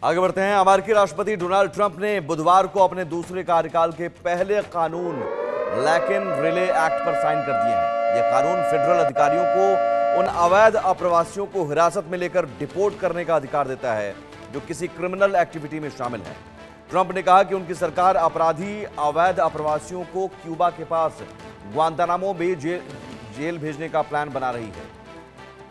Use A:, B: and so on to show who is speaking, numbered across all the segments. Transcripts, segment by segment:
A: आगे बढ़ते हैं। अमेरिकी राष्ट्रपति डोनाल्ड ट्रंप ने बुधवार को अपने दूसरे कार्यकाल के पहले कानून लैकिन रिले एक्ट पर साइन कर दिए हैं। यह कानून फेडरल अधिकारियों को उन अवैध अप्रवासियों को हिरासत में लेकर डिपोर्ट करने का अधिकार देता है जो किसी क्रिमिनल एक्टिविटी में शामिल हैं। ट्रंप ने कहा कि उनकी सरकार अपराधी अवैध अप्रवासियों को क्यूबा के पास ग्वांतानामो बे जेल भेजने का प्लान बना रही है,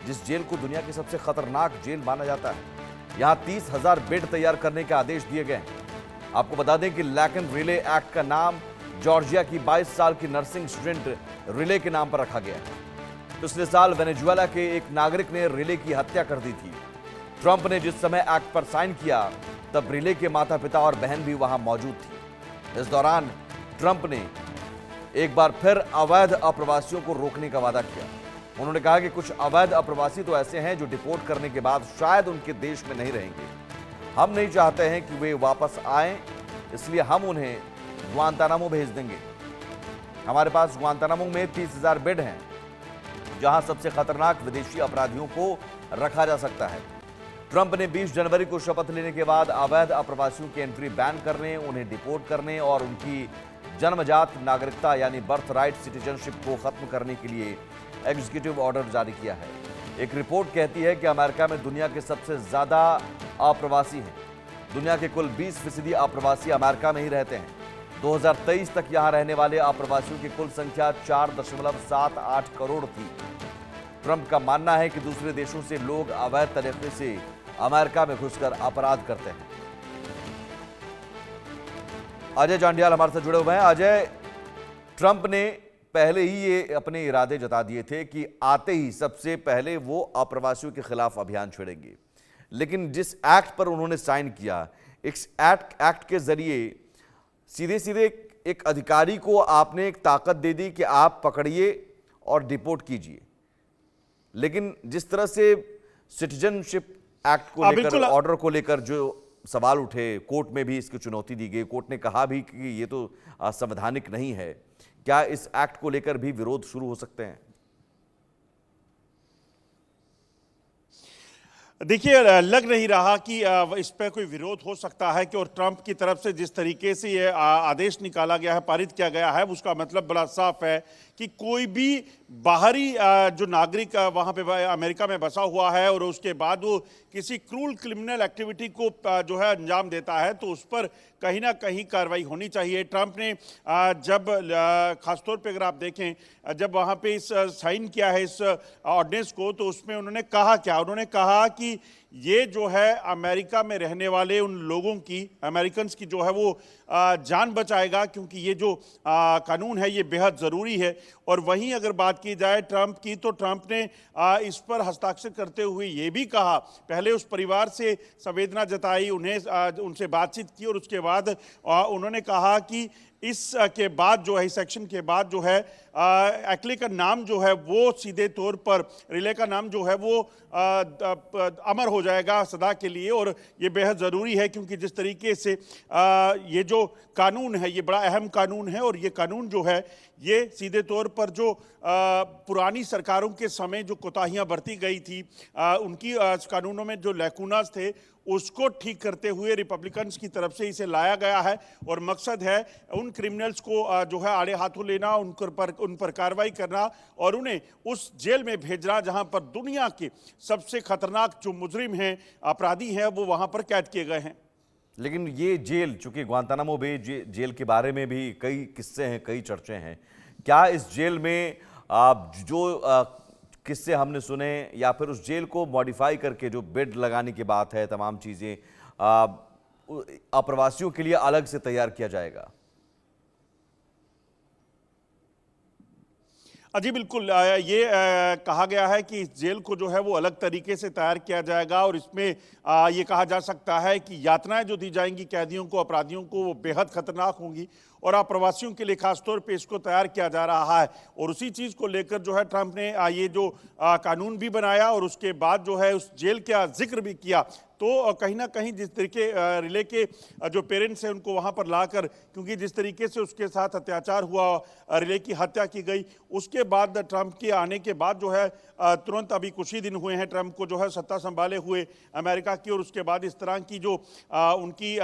A: जिस जेल को दुनिया की सबसे खतरनाक जेल माना जाता है। यहां 30,000 बेड तैयार करने के आदेश दिए गए हैं। आपको बता दें कि लैकिन रिले एक्ट का नाम जॉर्जिया की 22 साल की नर्सिंग स्टूडेंट रिले के नाम पर रखा गया है। पिछले साल वेनेजुएला के एक नागरिक ने रिले की हत्या कर दी थी। ट्रंप ने जिस समय एक्ट पर साइन किया तब रिले के माता पिता और बहन भी वहां मौजूद थी। इस दौरान ट्रंप ने एक बार फिर अवैध अप्रवासियों को रोकने का वादा किया। उन्होंने कहा कि कुछ अवैध अप्रवासी तो ऐसे हैं जो डिपोर्ट करने के बाद शायद उनके देश में नहीं रहेंगे। हम नहीं चाहते हैं कि वे वापस आएं, इसलिए हम उन्हें ग्वांतानामो भेज देंगे। हमारे पास ग्वांतानामो में 30,000 बेड हैं, जहां सबसे खतरनाक विदेशी अपराधियों को रखा जा सकता है। ट्रंप ने 20 जनवरी को शपथ लेने के बाद अवैध अप्रवासियों की एंट्री बैन करने, उन्हें डिपोर्ट करने और उनकी जन्मजात नागरिकता यानी बर्थ राइट सिटीजनशिप को खत्म करने के लिए एग्जीक्यूटिव ऑर्डर जारी किया है। एक रिपोर्ट कहती है कि अमेरिका में दुनिया के सबसे ज्यादा अप्रवासी हैं। दुनिया के कुल 20% अप्रवासी अमेरिका में ही रहते हैं। 2023 तक यहां रहने वाले अप्रवासियों की कुल संख्या 4.78 करोड़ थी। ट्रंप का मानना है कि दूसरे देशों से लोग अवैध तरीके से अमेरिका में घुसकर अपराध करते हैं। अजय जांडियाल हमारे साथ जुड़े हुए हैं। अजय, ट्रंप ने पहले ही ये अपने इरादे जता दिए थे कि आते ही सबसे पहले वो अप्रवासियों के खिलाफ अभियान छेड़ेंगे, लेकिन जिस एक्ट पर उन्होंने साइन किया, इस एक्ट के जरिए सीधे सीधे एक अधिकारी को आपने एक ताकत दे दी कि आप पकड़िए और डिपोर्ट कीजिए। लेकिन जिस तरह से सिटीजनशिप एक्ट को लेकर, ऑर्डर को लेकर जो सवाल उठे, कोर्ट में भी इसकी चुनौती दी गई। कोर्ट ने कहा भी कि ये तो संवैधानिक नहीं है। क्या इस एक्ट को लेकर भी विरोध शुरू हो सकते हैं?
B: देखिए, लग नहीं रहा कि इस पर कोई विरोध हो सकता है कि और ट्रंप की तरफ से जिस तरीके से ये आदेश निकाला गया है, पारित किया गया है, उसका मतलब बड़ा साफ है कि कोई भी बाहरी जो नागरिक वहाँ पे अमेरिका में बसा हुआ है और उसके बाद वो किसी क्रूल क्रिमिनल एक्टिविटी को जो है अंजाम देता है तो उस पर कहीं ना कहीं कार्रवाई होनी चाहिए। ट्रंप ने जब खासतौर पे अगर आप देखें, जब वहाँ पे इस साइन किया है इस ऑर्डिनेंस को, तो उसमें उन्होंने कहा क्या, उन्होंने कहा कि ये जो है अमेरिका में रहने वाले उन लोगों की, अमेरिकन्स की जो है वो जान बचाएगा, क्योंकि ये जो कानून है ये बेहद ज़रूरी है। और वहीं अगर बात की जाए ट्रंप की, तो ट्रंप ने इस पर हस्ताक्षर करते हुए ये भी कहा, पहले उस परिवार से संवेदना जताई, उन्हें उनसे बातचीत की और उसके बाद उन्होंने कहा कि इस के बाद जो है, इस सेक्शन के बाद जो है एक्ले का नाम जो है वो सीधे तौर पर, रिले का नाम जो है वो अमर हो जाएगा सदा के लिए। और ये बेहद ज़रूरी है क्योंकि जिस तरीके से ये जो कानून है ये बड़ा अहम कानून है और ये कानून जो है ये सीधे तौर पर जो पुरानी सरकारों के समय जो कोताहियां बरती गई थी, उनकी कानूनों में जो लैकुनास थे उसको ठीक करते हुए रिपब्लिकन्स की तरफ से इसे लाया गया है। और मकसद है उन क्रिमिनल्स को जो है आड़े हाथों लेना, उन पर कार्रवाई करना और उन्हें उस जेल में भेजना जहां पर दुनिया के सबसे खतरनाक जो मुजरिम हैं, अपराधी हैं, वो वहां पर कैद किए गए हैं।
A: लेकिन ये जेल, चूंकि ग्वांतानामो बे जेल के बारे में भी कई किस्से हैं, कई चर्चे हैं, क्या इस जेल में जो किस्से हमने सुने या फिर उस जेल को मॉडिफाई करके जो बेड लगाने की बात है, तमाम चीज़ें अप्रवासियों के लिए अलग से तैयार किया जाएगा?
B: जी बिल्कुल, ये कहा गया है कि इस जेल को जो है वो अलग तरीके से तैयार किया जाएगा और इसमें ये कहा जा सकता है कि यातनाएं जो दी जाएंगी कैदियों को, अपराधियों को, वो बेहद खतरनाक होंगी और अप्रवासियों के लिए खासतौर पे इसको तैयार किया जा रहा है। और उसी चीज को लेकर जो है ट्रंप ने ये जो कानून भी बनाया और उसके बाद जो है उस जेल का जिक्र भी किया। तो कहीं ना कहीं जिस तरीके रिले के जो पेरेंट्स हैं उनको वहां पर लाकर, क्योंकि जिस तरीके से उसके साथ अत्याचार हुआ, रिले की हत्या की गई, उसके बाद ट्रंप के आने के बाद जो है तुरंत अभी कुछ ही दिन हुए हैं ट्रंप को जो है सत्ता संभाले हुए अमेरिका की, और उसके बाद इस तरह की जो उनकी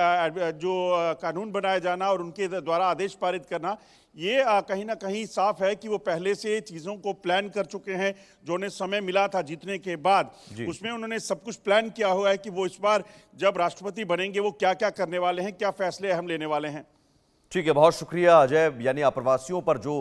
B: जो कानून बनाया जाना और उनके द्वारा आदेश पारित करना, ये कहीं ना कहीं साफ है कि वो पहले से चीज़ों को प्लान कर चुके हैं। जो उन्हें समय मिला था जीतने के बाद, उसमें उन्होंने सब कुछ प्लान किया हुआ है कि वो इस बार जब राष्ट्रपति बनेंगे वो क्या क्या करने वाले हैं, क्या फैसले हम लेने वाले हैं।
A: ठीक है, बहुत शुक्रिया अजय। यानी अप्रवासियों पर जो